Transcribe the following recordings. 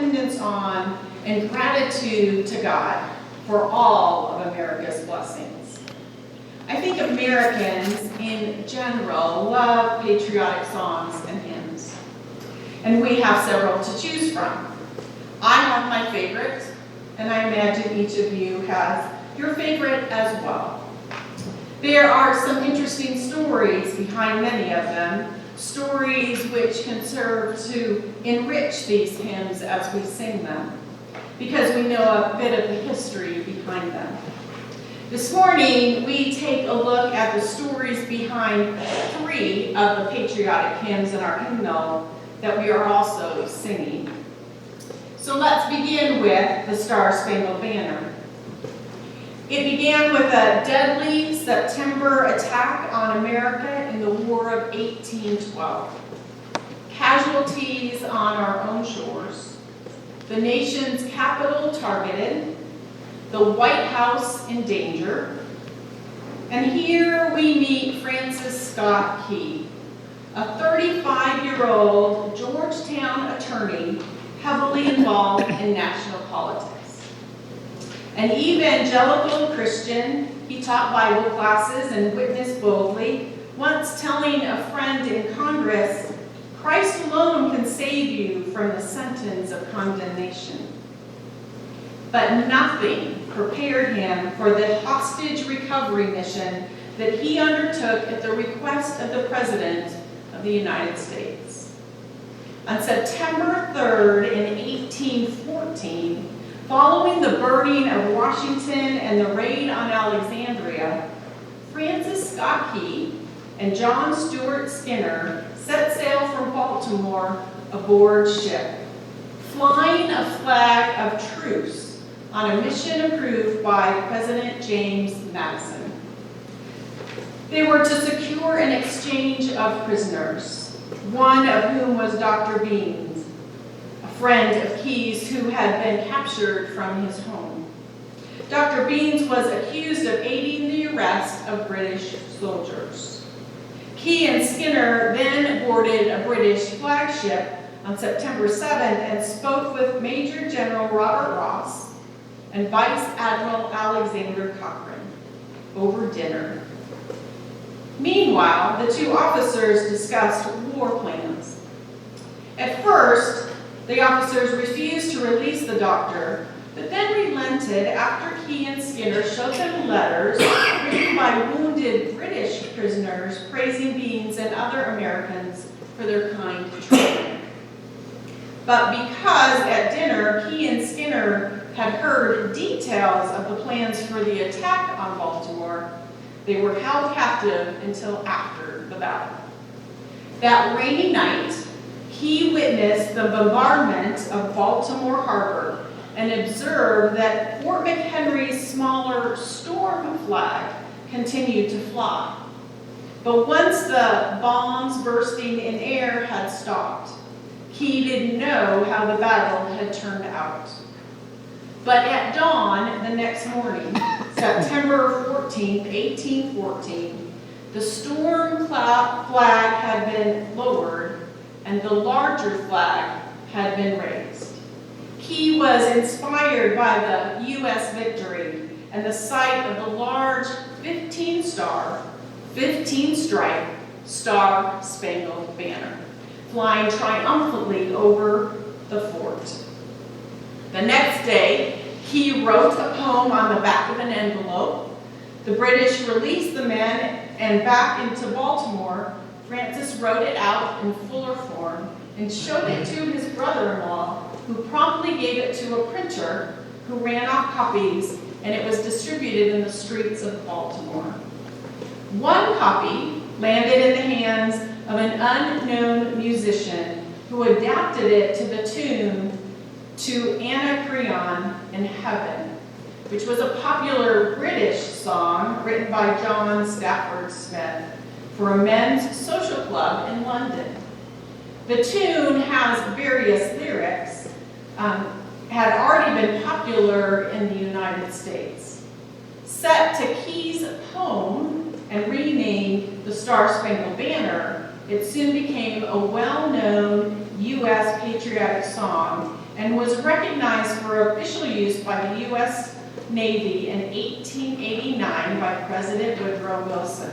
dependence on and gratitude to God for all of America's blessings. I think Americans in general love patriotic songs and hymns, and we have several to choose from. I have my favorite, and I imagine each of you has your favorite as well. There are some interesting stories behind many of them, stories which can serve to enrich these hymns as we sing them, because we know a bit of the history behind them. This morning, we take a look at the stories behind 3 of the patriotic hymns in our hymnal that we are also singing. So let's begin with the Star-Spangled Banner. It began with a deadly September attack on America in the War of 1812. Casualties on our own shores, the nation's capital targeted, the White House in danger, and here we meet Francis Scott Key, a 35-year-old Georgetown attorney heavily involved in national politics. An evangelical Christian, he taught Bible classes and witnessed boldly, once telling a friend in Congress, "Christ alone can save you from the sentence of condemnation." But nothing prepared him for the hostage recovery mission that he undertook at the request of the President of the United States. On September 3rd in 1814, following the burning of Washington and the raid on Alexandria, Francis Scott Key and John Stuart Skinner set sail from Baltimore aboard ship, flying a flag of truce on a mission approved by President James Madison. They were to secure an exchange of prisoners, one of whom was Dr. Beans, a friend of Key's who had been captured from his home. Dr. Beans was accused of aiding the arrest of British soldiers. Key and Skinner then boarded a British flagship on September 7th and spoke with Major General Robert Ross and Vice Admiral Alexander Cochrane over dinner. Meanwhile, the 2 officers discussed war plans. At first, the officers refused to release the doctor, but then relented after Key and Skinner showed them letters written by wounded British prisoners praising Beans and other Americans for their kind treatment. But because at dinner, Key and Skinner had heard details of the plans for the attack on Baltimore, they were held captive until after the battle. That rainy night, Key witnessed the bombardment of Baltimore Harbor and observed that Fort McHenry's smaller Storm flag continued to fly. But once the bombs bursting in air had stopped, Key didn't know how the battle had turned out. But at dawn the next morning, September 14th, 1814, the Storm flag had been lowered and the larger flag had been raised. Key was inspired by the U.S. victory and the sight of the large 15-star, 15-stripe Star-Spangled Banner flying triumphantly over the fort. The next day, Key wrote a poem on the back of an envelope. The British released the men, and back into Baltimore, Francis wrote it out in fuller form and showed it to his brother-in-law, who promptly gave it to a printer who ran off copies, and it was distributed in the streets of Baltimore. One copy landed in the hands of an unknown musician who adapted it to the tune "To Anacreon in Heaven," which was a popular British song written by John Stafford Smith for a men's social club in London. The tune has various lyrics, had already been popular in the United States. Set to Key's poem and renamed the Star-Spangled Banner, it soon became a well-known U.S. patriotic song and was recognized for official use by the U.S. Navy in 1889 by President Woodrow Wilson.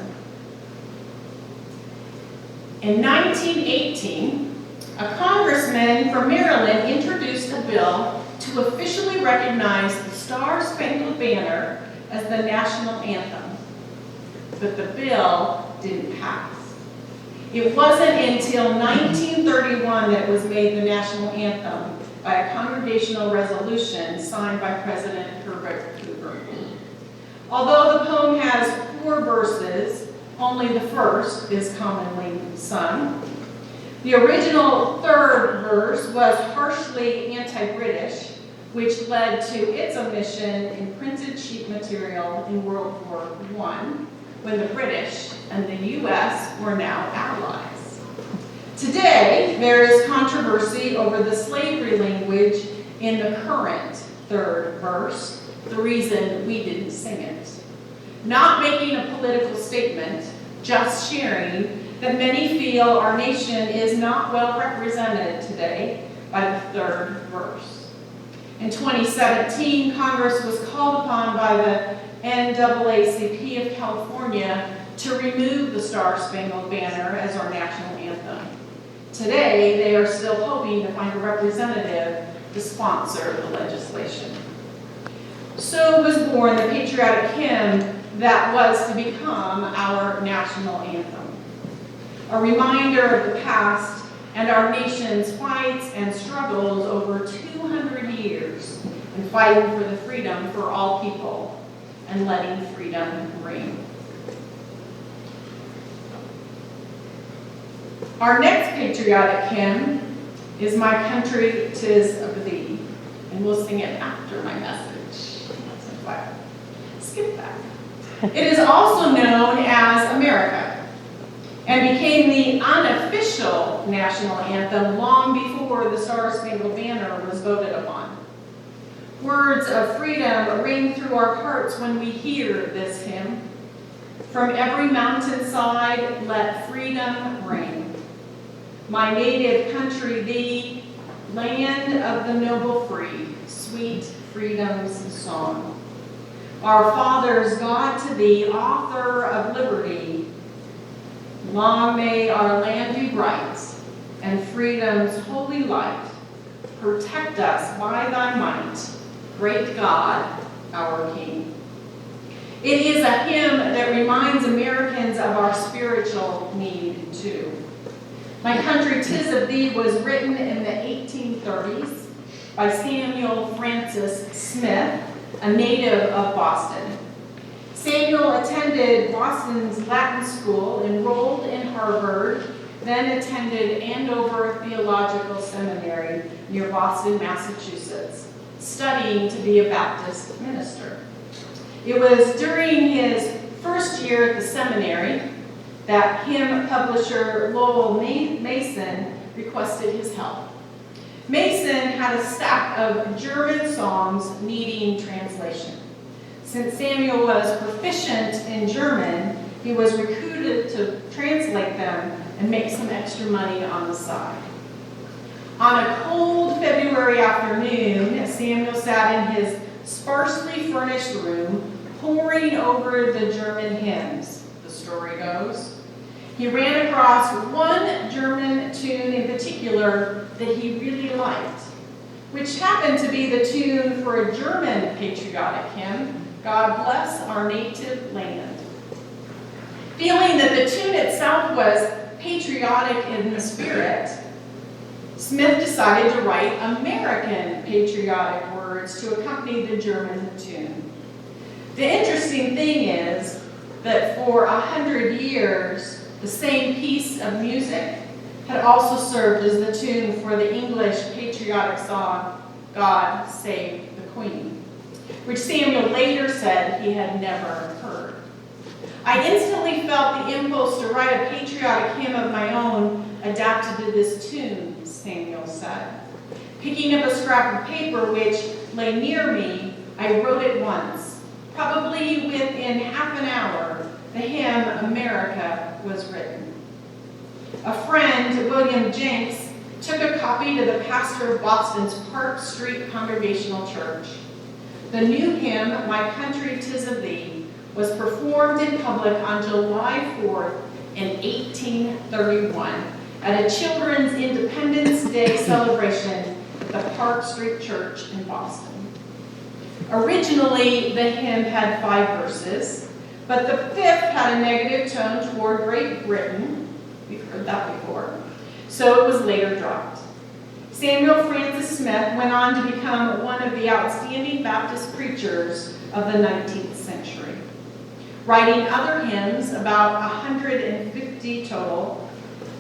In 1918, a congressman from Maryland introduced a bill to officially recognize the Star-Spangled Banner as the national anthem, but the bill didn't pass. It wasn't until 1931 that it was made the national anthem by a congregational resolution signed by President Herbert Hoover. Although the poem has 4 verses, only the first is commonly sung. The original 3rd verse was harshly anti-British, which led to its omission in printed sheet material in World War I, when the British and the U.S. were now allies. Today, there is controversy over the slavery language in the current 3rd verse, the reason we didn't sing it. Not making a political statement, just sharing that many feel our nation is not well represented today by the 3rd verse. In 2017, Congress was called upon by the NAACP of California to remove the Star-Spangled Banner as our national anthem. Today, they are still hoping to find a representative to sponsor the legislation. So was born the patriotic hymn that was to become our national anthem. A reminder of the past and our nation's fights and struggles over 200 years in fighting for the freedom for all people and letting freedom reign. Our next patriotic hymn is My Country, 'Tis of Thee, and we'll sing it after my message. So skip that. It is also known as America, and became the unofficial national anthem long before the Star-Spangled Banner was voted upon. Words of freedom ring through our hearts when we hear this hymn. From every mountainside, let freedom reign. My native country thee, land of the noble free, sweet freedom's song. Our fathers, God to thee, author of liberty, long may our land be bright, and freedom's holy light protect us by thy might, great God, our King. It is a hymn that reminds Americans of our spiritual need too. My Country, 'Tis of Thee was written in the 1830s by Samuel Francis Smith, a native of Boston. Samuel attended Boston's Latin School, enrolled in Harvard, then attended Andover Theological Seminary near Boston, Massachusetts, studying to be a Baptist minister. It was during his first year at the seminary that hymn publisher Lowell Mason requested his help. Mason had a stack of German songs needing translation. Since Samuel was proficient in German, he was recruited to translate them and make some extra money on the side. On a cold February afternoon, Samuel sat in his sparsely furnished room, poring over the German hymns, the story goes. He ran across one German tune in particular that he really liked, which happened to be the tune for a German patriotic hymn, God Bless Our Native Land. Feeling that the tune itself was patriotic in the spirit, Smith decided to write American patriotic words to accompany the German tune. The interesting thing is that for 100 years, the same piece of music had also served as the tune for the English patriotic song, God Save the Queen, which Samuel later said he had never heard. I instantly felt the impulse to write a patriotic hymn of my own adapted to this tune, Samuel said. Picking up a scrap of paper which lay near me, I wrote it once. Probably within half an hour, the hymn America was written. A friend, William Jenks, took a copy to the pastor of Boston's Park Street Congregational Church. The new hymn, My Country 'Tis of Thee, was performed in public on July 4th in 1831 at a Children's Independence Day celebration at the Park Street Church in Boston. Originally, the hymn had 5 verses, but the 5th had a negative tone toward Great Britain. We've heard that before. So it was later dropped. Samuel Francis Smith went on to become one of the outstanding Baptist preachers of the 19th century, writing other hymns, about 150 total,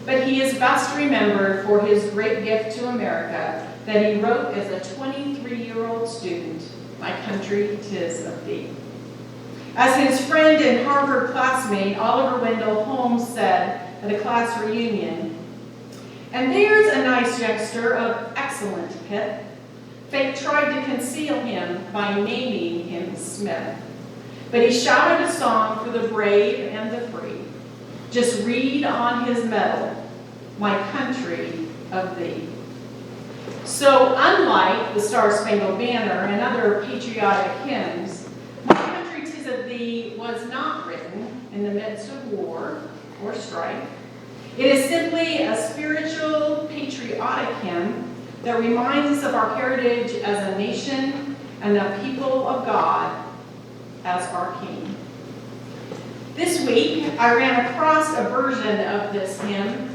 but he is best remembered for his great gift to America that he wrote as a 23-year-old student, My Country 'Tis of Thee. As his friend and Harvard classmate Oliver Wendell Holmes said at a class reunion, "And there's a nice youngster of excellent pip. Fate tried to conceal him by naming him Smith. But he shouted a song for the brave and the free. Just read on his medal, My Country of Thee." So unlike the Star-Spangled Banner and other patriotic hymns, My Country 'Tis of Thee was not written in the midst of war or strife. It is simply a spiritual, patriotic hymn that reminds us of our heritage as a nation and the people of God as our King. This week, I ran across a version of this hymn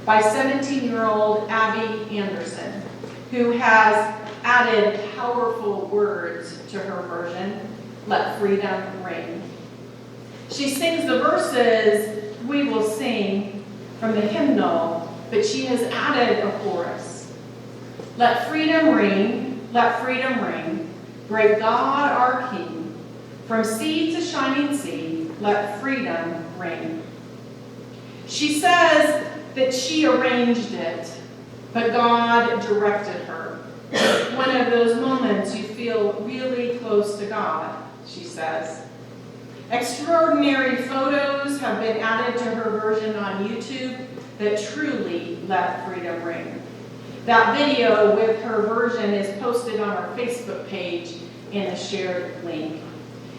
by 17-year-old Abby Anderson, who has added powerful words to her version, Let Freedom Ring. She sings the verses we will sing from the hymnal, but she has added a chorus. Let freedom ring, great God our King. From sea to shining sea, let freedom ring. She says that she arranged it, but God directed her. One of those moments you feel really close to God, she says. Extraordinary photos have been added to her version on YouTube that truly let freedom ring. That video with her version is posted on our Facebook page in a shared link.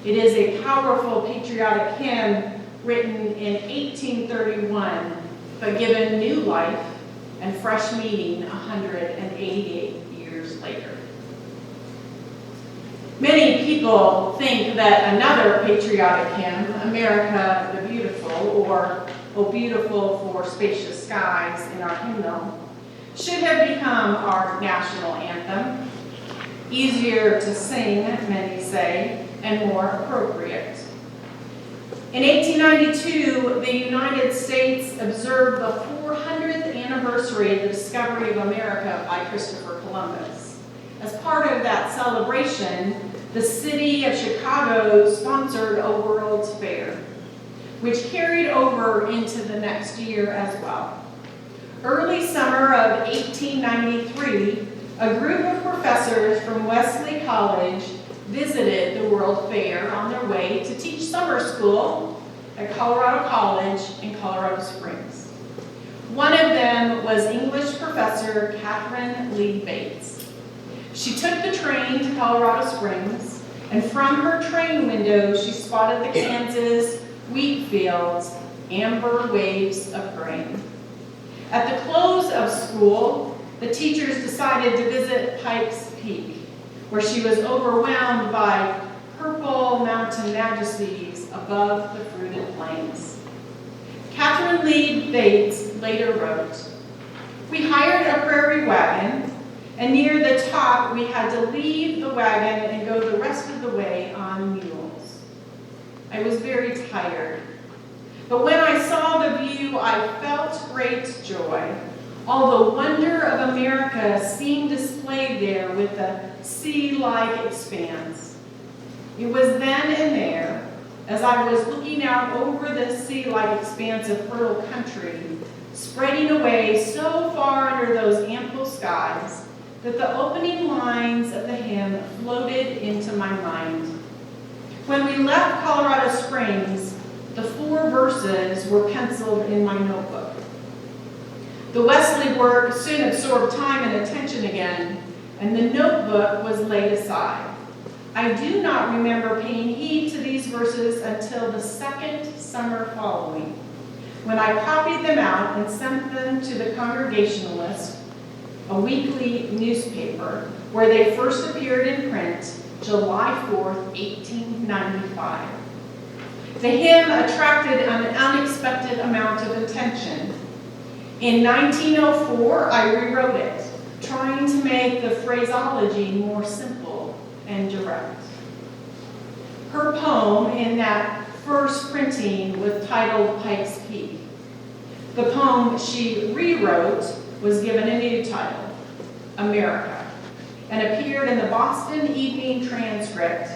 It is a powerful patriotic hymn written in 1831, but given new life and fresh meaning 188 years later. Many people think that another patriotic hymn, America the Beautiful, or O Beautiful for Spacious Skies in our hymnal, should have become our national anthem. Easier to sing, many say, and more appropriate. In 1892, the United States observed the 400th anniversary of the discovery of America by Christopher Columbus. As part of that celebration, the city of Chicago sponsored a World's Fair, which carried over into the next year as well. Early summer of 1893, a group of professors from Wesley College visited the World Fair on their way to teach summer school at Colorado College in Colorado Springs. One of them was English professor Catherine Lee Bates. She took the train to Colorado Springs, and from her train window she spotted the Kansas wheat fields, amber waves of grain. At the close of school, the teachers decided to visit Pikes Peak, where she was overwhelmed by purple mountain majesties above the fruited plains. Catherine Lee Bates later wrote, "We hired a prairie wagon, and near the top we had to leave the wagon and go the rest of the way on mules. I was very tired, but when I saw the view I felt great joy. All the wonder of America seemed displayed there with the sea-like expanse. It was then and there, as I was looking out over the sea-like expanse of fertile country, spreading away so far under those ample skies, that the opening lines of the hymn floated into my mind. When we left Colorado Springs, the 4 verses were penciled in my notebook. The Wesley work soon absorbed time and attention again, and the notebook was laid aside. I do not remember paying heed to these verses until the second summer following, when I copied them out and sent them to the Congregationalist, a weekly newspaper, where they first appeared in print July 4th, 1895. The hymn attracted an unexpected amount of attention. In 1904, I rewrote it, trying to make the phraseology more simple and direct. Her poem in that first printing was titled Pike's Peak. The poem she rewrote was given a new title, America, and appeared in the Boston Evening Transcript.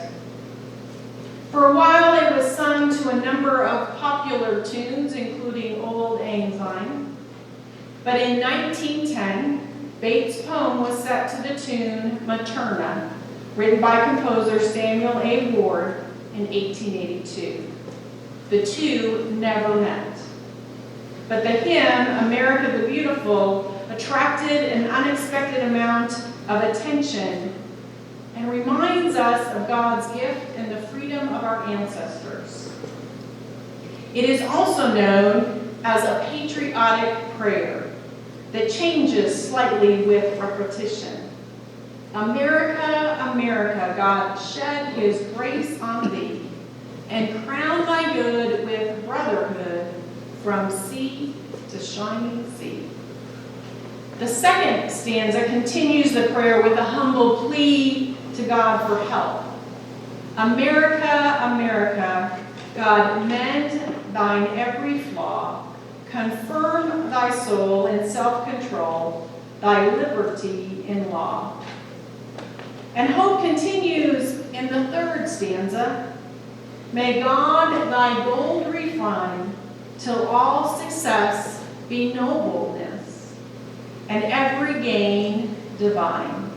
For a while, it was sung to a number of popular tunes, including Old Lang Syne. But in 1910, Bates' poem was set to the tune Materna, written by composer Samuel A. Ward in 1882. The two never met. But the hymn, America the Beautiful, attracted an unexpected amount of attention and reminds us of God's gift and the freedom of our ancestors. It is also known as a patriotic prayer that changes slightly with repetition. America, America, God shed his grace on thee, and crown thy good with brotherhood from sea to shining sea. The second stanza continues the prayer with a humble plea to God for help. America, America, God, mend thine every flaw, confirm thy soul in self-control, thy liberty in law. And hope continues in the third stanza. May God thy gold refine, till all success be nobleness, and every gain divine.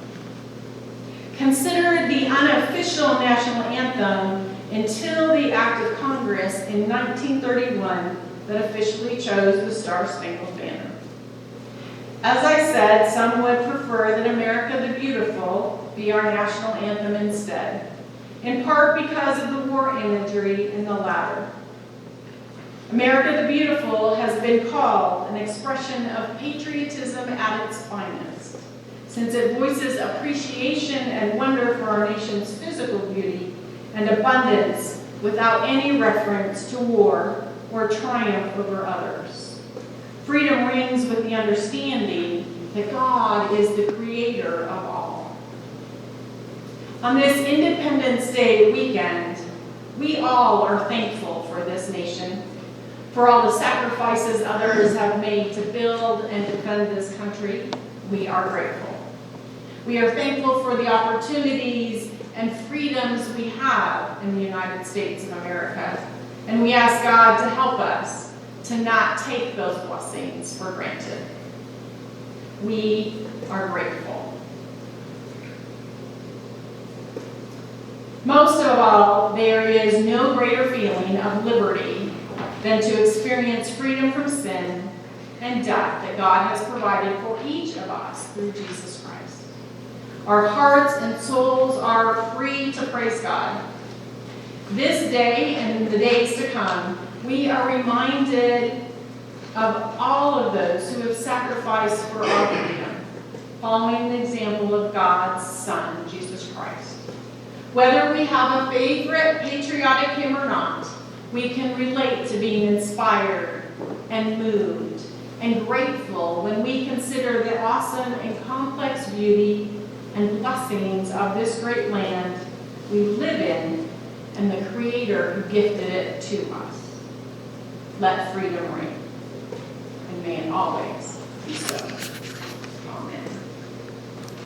Considered the unofficial national anthem until the Act of Congress in 1931 that officially chose the Star-Spangled Banner. As I said, some would prefer that America the Beautiful be our national anthem instead, in part because of the war imagery in the latter. America the Beautiful has been called an expression of patriotism at its finest, since it voices appreciation and wonder for our nation's physical beauty and abundance without any reference to war or triumph over others. Freedom rings with the understanding that God is the creator of all. On this Independence Day weekend, we all are thankful for this nation, for all the sacrifices others have made to build and defend this country. We are grateful. We are thankful for the opportunities and freedoms we have in the United States of America, and we ask God to help us to not take those blessings for granted. We are grateful. Most of all, there is no greater feeling of liberty than to experience freedom from sin and death that God has provided for each of us through Jesus Christ. Our hearts and souls are free to praise God. This day and in the days to come, we are reminded of all of those who have sacrificed for our freedom, following the example of God's Son, Jesus Christ. Whether we have a favorite patriotic hymn or not, we can relate to being inspired and moved and grateful when we consider the awesome and complex beauty and blessings of this great land we live in and the Creator who gifted it to us. Let freedom reign, and may it always be so. Amen.